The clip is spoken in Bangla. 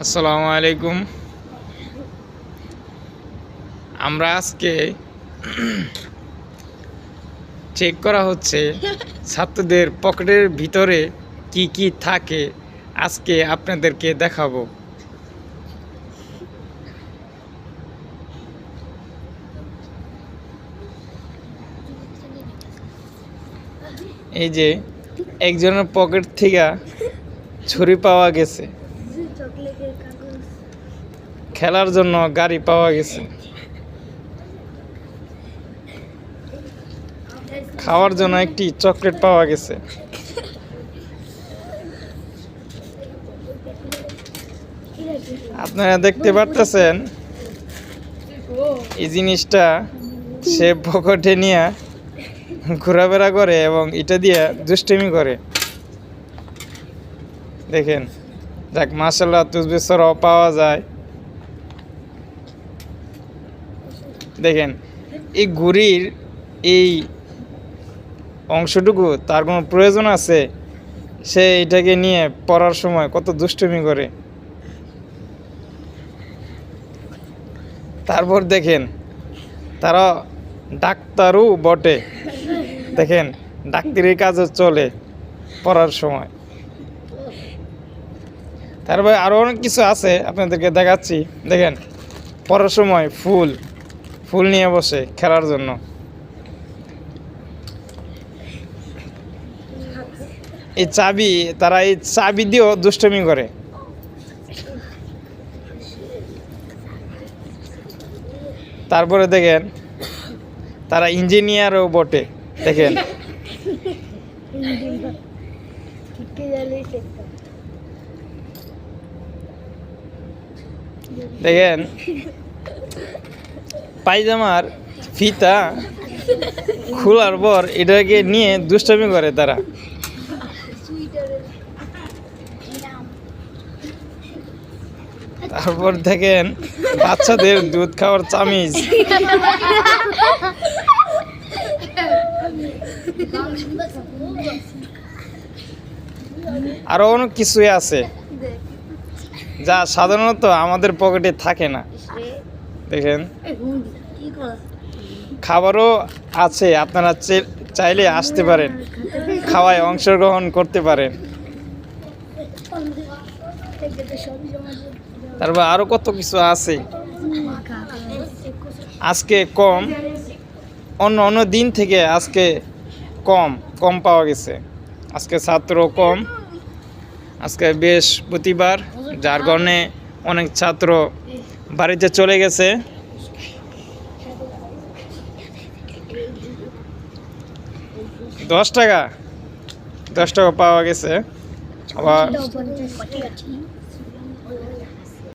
আসসালামু আলাইকুম। আমরা আজকে চেক করা হচ্ছে ছাত্রদের পকেটের ভিতরে কি কি থাকে, আজকে আপনাদেরকে দেখাবো। এই যে একজনের পকেট থেকে ছুরি পাওয়া গেছে, খেলার জন্য গাড়ি পাওয়া গেছে, খাওয়ার জন্য একটি চকলেট পাওয়া গেছে। আপনারা দেখতে পারতেছেন এই জিনিসটা সে পকেটে নিয়ে ঘোরাফেরা করে এবং এটা দিয়ে দুষ্টুমি করে। দেখেন, দেখ মাশাআল্লাহ তুজবিসরাও পাওয়া যায়। দেখেন এই ঘুড়ির এই অংশটুকু তার কোনো প্রয়োজন আছে? সে এটাকে নিয়ে পড়ার সময় কত দুষ্টুমি করে। তারপর দেখেন তারা ডাক্তারও বটে। দেখেন ডাক্তারের কাজও চলে পড়ার সময়। তারপরে আরও অনেক কিছু আছে, আপনাদেরকে দেখাচ্ছি। দেখেন পড়ার সময় ফুল নিয়ে বসে খেলার জন্য। তারা এই চাবি দিয়েও দুষ্টুমি করে। তারপরে দেখেন তারা ইঞ্জিনিয়ারও বটে। দেখেন দেখেন পায়জামার ফিতা খোলার পর এটাকে নিয়ে দুষ্টুমি করে তারা। তারপর দেখেন বাচ্চাদের দুধ খাওয়ার চামিচ। আরো অনেক কিছুই আছে যা সাধারণত আমাদের পকেটে থাকে না। দেখেন খাবারও আছে, আপনারা চাইলে আসতে পারেন, খাওয়ায় অংশগ্রহণ করতে পারেন। তারপর আরো কত কিছু আছে। আজকে কম, অন্য দিন থেকে আজকে কম পাওয়া গেছে। আজকে ছাত্র কম, আজকে বৃহস্পতিবার, যার কারণে অনেক ছাত্র বাড়িতে চলে গেছে। দশ টাকা পাওয়া গেছে। আবার